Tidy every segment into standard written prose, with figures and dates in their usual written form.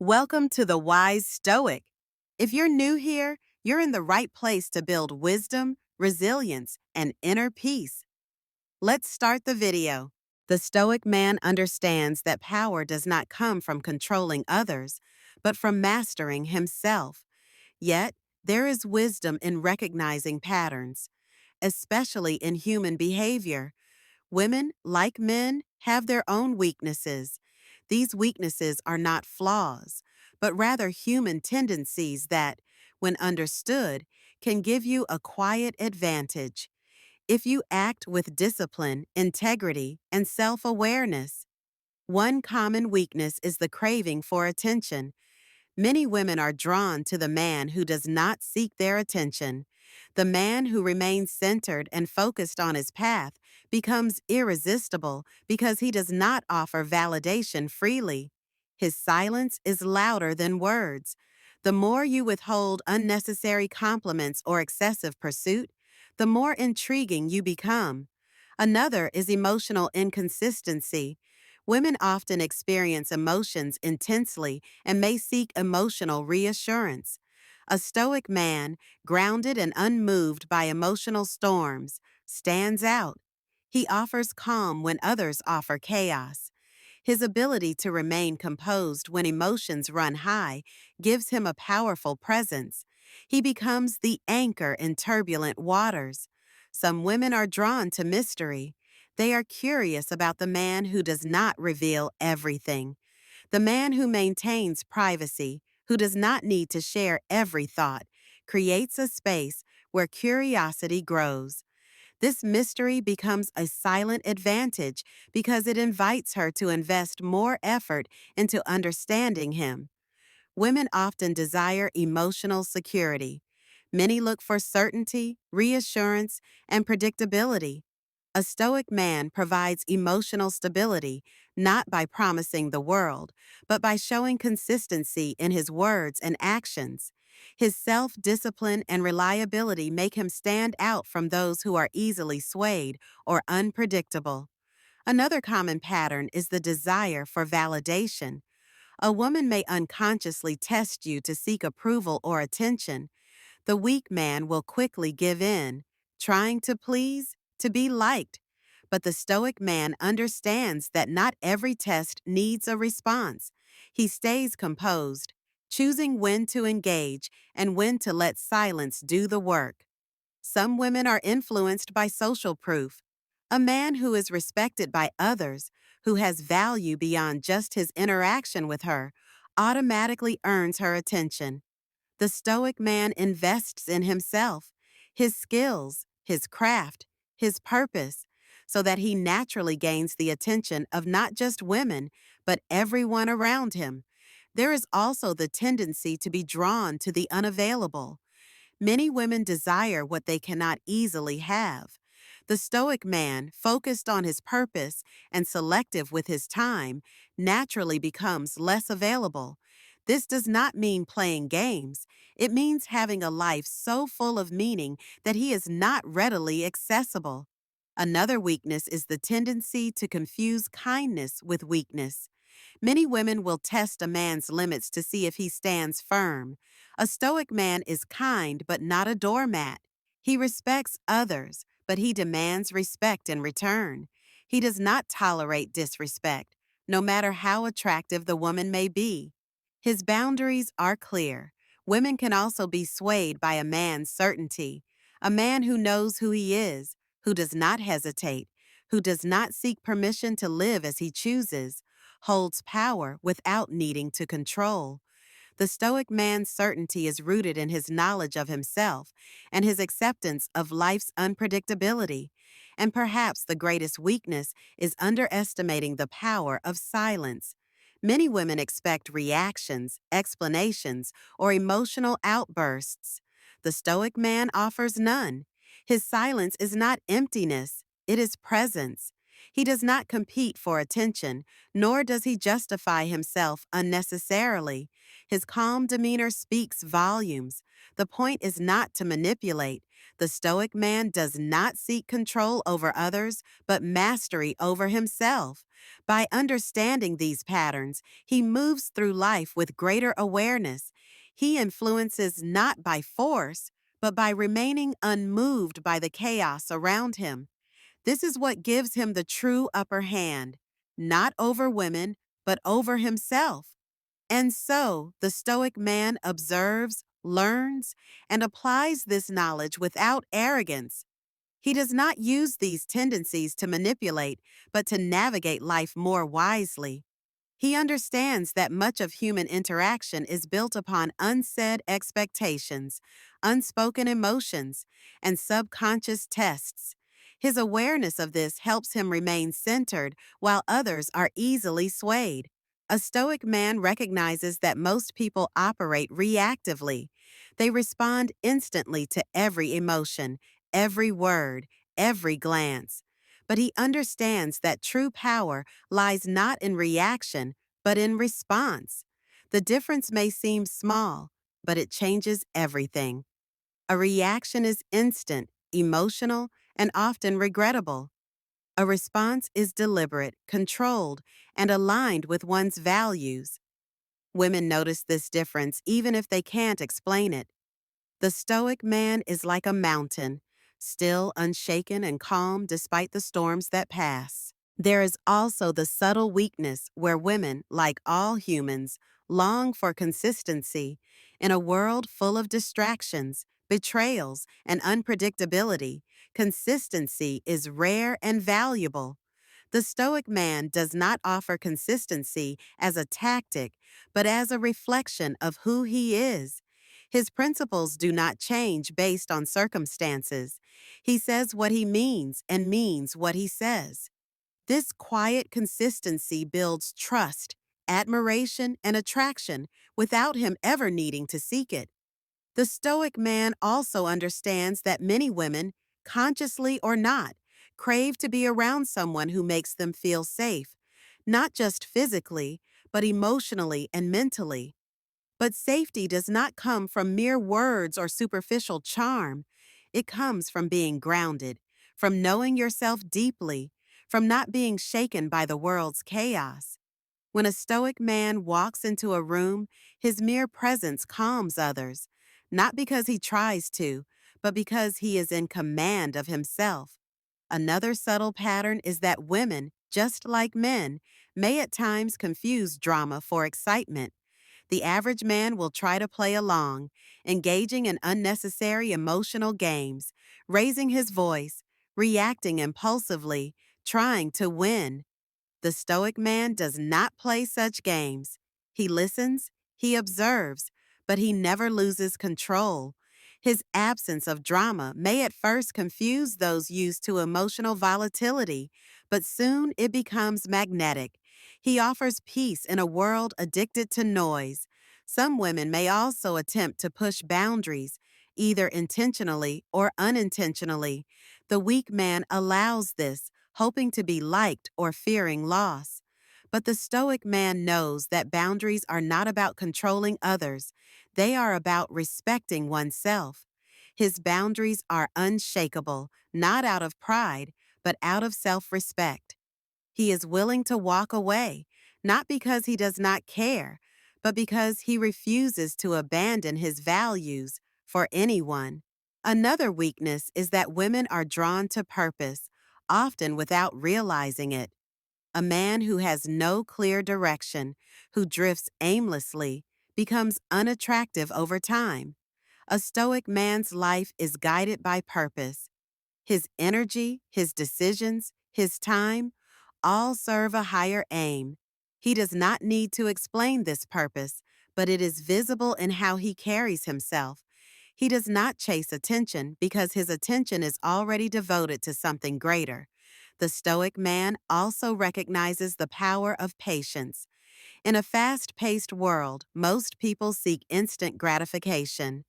Welcome to the Wise Stoic. If you're new here, you're in the right place to build wisdom, resilience, and inner peace. Let's start the video. The Stoic man understands that power does not come from controlling others, but from mastering himself. Yet, there is wisdom in recognizing patterns, especially in human behavior. Women, like men, have their own weaknesses. These weaknesses are not flaws, but rather human tendencies that, when understood, can give you a quiet advantage. If you act with discipline, integrity, and self awareness, one common weakness is the craving for attention. Many women are drawn to the man who does not seek their attention. The man who remains centered and focused on his path becomes irresistible because he does not offer validation freely. His silence is louder than words. The more you withhold unnecessary compliments or excessive pursuit, the more intriguing you become. Another is emotional inconsistency. Women often experience emotions intensely and may seek emotional reassurance. A stoic man, grounded and unmoved by emotional storms, stands out. He offers calm when others offer chaos. His ability to remain composed when emotions run high gives him a powerful presence. He becomes the anchor in turbulent waters. Some women are drawn to mystery. They are curious about the man who does not reveal everything, the man who maintains privacy, who does not need to share every thought, creates a space where curiosity grows. This mystery becomes a silent advantage because it invites her to invest more effort into understanding him. Women often desire emotional security. Many look for certainty, reassurance, and predictability. A stoic man provides emotional stability not by promising the world, but by showing consistency in his words and actions. His self-discipline and reliability make him stand out from those who are easily swayed or unpredictable. Another common pattern is the desire for validation. A woman may unconsciously test you to seek approval or attention. The weak man will quickly give in, trying to please, to be liked. But the stoic man understands that not every test needs a response. He stays composed, choosing when to engage and when to let silence do the work. Some women are influenced by social proof. A man who is respected by others, who has value beyond just his interaction with her, automatically earns her attention. The stoic man invests in himself, his skills, his craft, his purpose, so that he naturally gains the attention of not just women, but everyone around him. There is also the tendency to be drawn to the unavailable. Many women desire what they cannot easily have. The stoic man, focused on his purpose and selective with his time, naturally becomes less available. This does not mean playing games. It means having a life so full of meaning that he is not readily accessible. Another weakness is the tendency to confuse kindness with weakness. Many women will test a man's limits to see if he stands firm. A stoic man is kind but not a doormat. He respects others, but he demands respect in return. He does not tolerate disrespect, no matter how attractive the woman may be. His boundaries are clear. Women can also be swayed by a man's certainty, a man who knows who he is, who does not hesitate, who does not seek permission to live as he chooses, holds power without needing to control. The stoic man's certainty is rooted in his knowledge of himself and his acceptance of life's unpredictability. And perhaps the greatest weakness is underestimating the power of silence. Many women expect reactions, explanations, or emotional outbursts. The stoic man offers none. His silence is not emptiness, it is presence. He does not compete for attention, nor does he justify himself unnecessarily. His calm demeanor speaks volumes. The point is not to manipulate. The Stoic man does not seek control over others, but mastery over himself. By understanding these patterns, he moves through life with greater awareness. He influences not by force, but by remaining unmoved by the chaos around him. This is what gives him the true upper hand, not over women, but over himself. And so, the Stoic man observes, learns, and applies this knowledge without arrogance. He does not use these tendencies to manipulate, but to navigate life more wisely. He understands that much of human interaction is built upon unsaid expectations, unspoken emotions, and subconscious tests. His awareness of this helps him remain centered while others are easily swayed. A Stoic man recognizes that most people operate reactively. They respond instantly to every emotion, every word, every glance. But he understands that true power lies not in reaction, but in response. The difference may seem small, but it changes everything. A reaction is instant, emotional, and often regrettable. A response is deliberate, controlled, and aligned with one's values. Women notice this difference even if they can't explain it. The Stoic man is like a mountain, still unshaken and calm despite the storms that pass. There is also the subtle weakness where women, like all humans, long for consistency. In a world full of distractions, betrayals, and unpredictability, consistency is rare and valuable. The Stoic man does not offer consistency as a tactic, but as a reflection of who he is. His principles do not change based on circumstances. He says what he means and means what he says. This quiet consistency builds trust, admiration, and attraction without him ever needing to seek it. The Stoic man also understands that many women, consciously or not, crave to be around someone who makes them feel safe, not just physically, but emotionally and mentally. But safety does not come from mere words or superficial charm. It comes from being grounded, from knowing yourself deeply, from not being shaken by the world's chaos. When a Stoic man walks into a room, his mere presence calms others, not because he tries to, but because he is in command of himself. Another subtle pattern is that women, just like men, may at times confuse drama for excitement. The average man will try to play along, engaging in unnecessary emotional games, raising his voice, reacting impulsively, trying to win. The Stoic man does not play such games. He listens, he observes, but he never loses control. His absence of drama may at first confuse those used to emotional volatility, but soon it becomes magnetic. He offers peace in a world addicted to noise. Some women may also attempt to push boundaries, either intentionally or unintentionally. The weak man allows this, hoping to be liked or fearing loss. But the Stoic man knows that boundaries are not about controlling others, they are about respecting oneself. His boundaries are unshakable, not out of pride, but out of self-respect. He is willing to walk away, not because he does not care, but because he refuses to abandon his values for anyone. Another weakness is that women are drawn to purpose, often without realizing it. A man who has no clear direction, who drifts aimlessly, becomes unattractive over time. A Stoic man's life is guided by purpose. His energy, his decisions, his time, all serve a higher aim. He does not need to explain this purpose, but it is visible in how he carries himself. He does not chase attention because his attention is already devoted to something greater. The Stoic man also recognizes the power of patience. In a fast-paced world, most people seek instant gratification.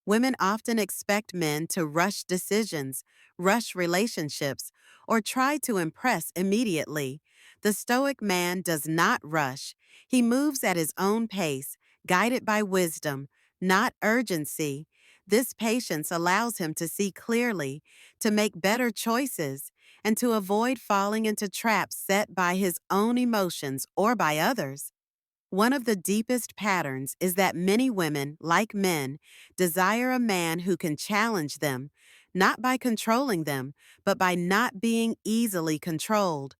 Women often expect men to rush decisions, rush relationships, or try to impress immediately. The Stoic man does not rush. He moves at his own pace, Guided by wisdom, not urgency, this patience allows him to see clearly, to make better choices, and to avoid falling into traps set by his own emotions or by others. One of the deepest patterns is that many women, like men, desire a man who can challenge them, not by controlling them, but by not being easily controlled.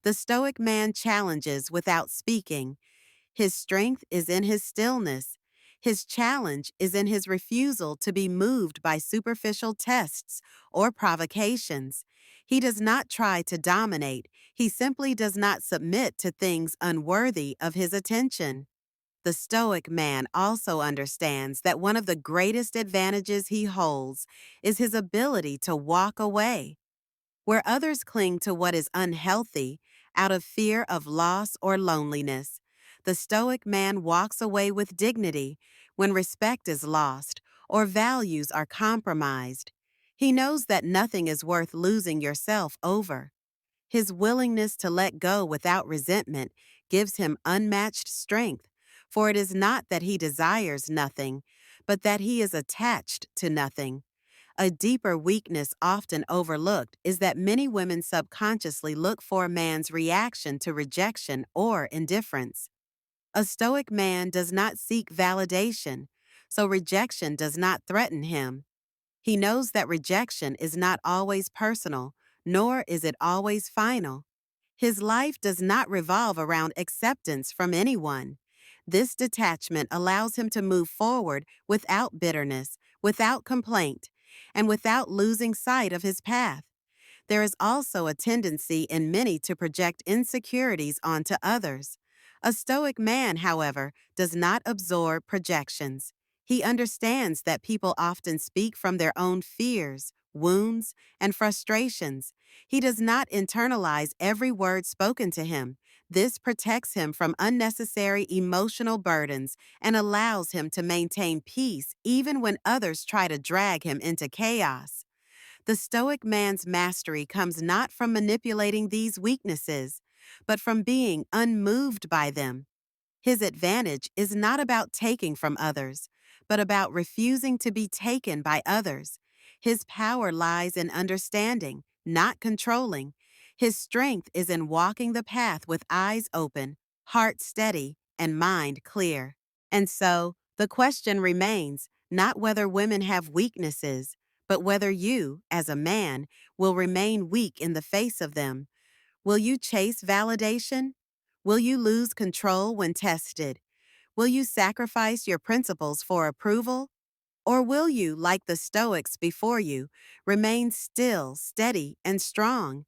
The Stoic man challenges without speaking. His strength is in his stillness. His challenge is in his refusal to be moved by superficial tests or provocations. He does not try to dominate, he simply does not submit to things unworthy of his attention. The Stoic man also understands that one of the greatest advantages he holds is his ability to walk away. Where others cling to what is unhealthy out of fear of loss or loneliness, the Stoic man walks away with dignity when respect is lost or values are compromised. He knows that nothing is worth losing yourself over. His willingness to let go without resentment gives him unmatched strength, for it is not that he desires nothing, but that he is attached to nothing. A deeper weakness often overlooked is that many women subconsciously look for a man's reaction to rejection or indifference. A Stoic man does not seek validation, so rejection does not threaten him. He knows that rejection is not always personal, nor is it always final. His life does not revolve around acceptance from anyone. This detachment allows him to move forward without bitterness, without complaint, and without losing sight of his path. There is also a tendency in many to project insecurities onto others. A Stoic man, however, does not absorb projections. He understands that people often speak from their own fears, wounds, and frustrations. He does not internalize every word spoken to him. This protects him from unnecessary emotional burdens and allows him to maintain peace even when others try to drag him into chaos. The Stoic man's mastery comes not from manipulating these weaknesses, but from being unmoved by them. His advantage is not about taking from others, but about refusing to be taken by others. His power lies in understanding, not controlling. His strength is in walking the path with eyes open, heart steady, and mind clear. And so, the question remains not whether women have weaknesses, but whether you, as a man, will remain weak in the face of them. Will you chase validation? Will you lose control when tested? Will you sacrifice your principles for approval? Or will you, like the Stoics before you, remain still, steady, and strong?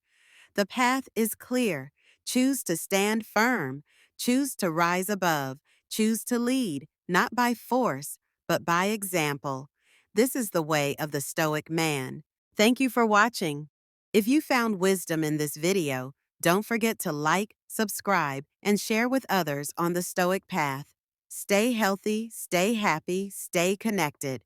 The path is clear. Choose to stand firm. Choose to rise above. Choose to lead, not by force, but by example. This is the way of the Stoic man. Thank you for watching. If you found wisdom in this video, don't forget to like, subscribe, and share with others on the Stoic path. Stay healthy, stay happy, stay connected.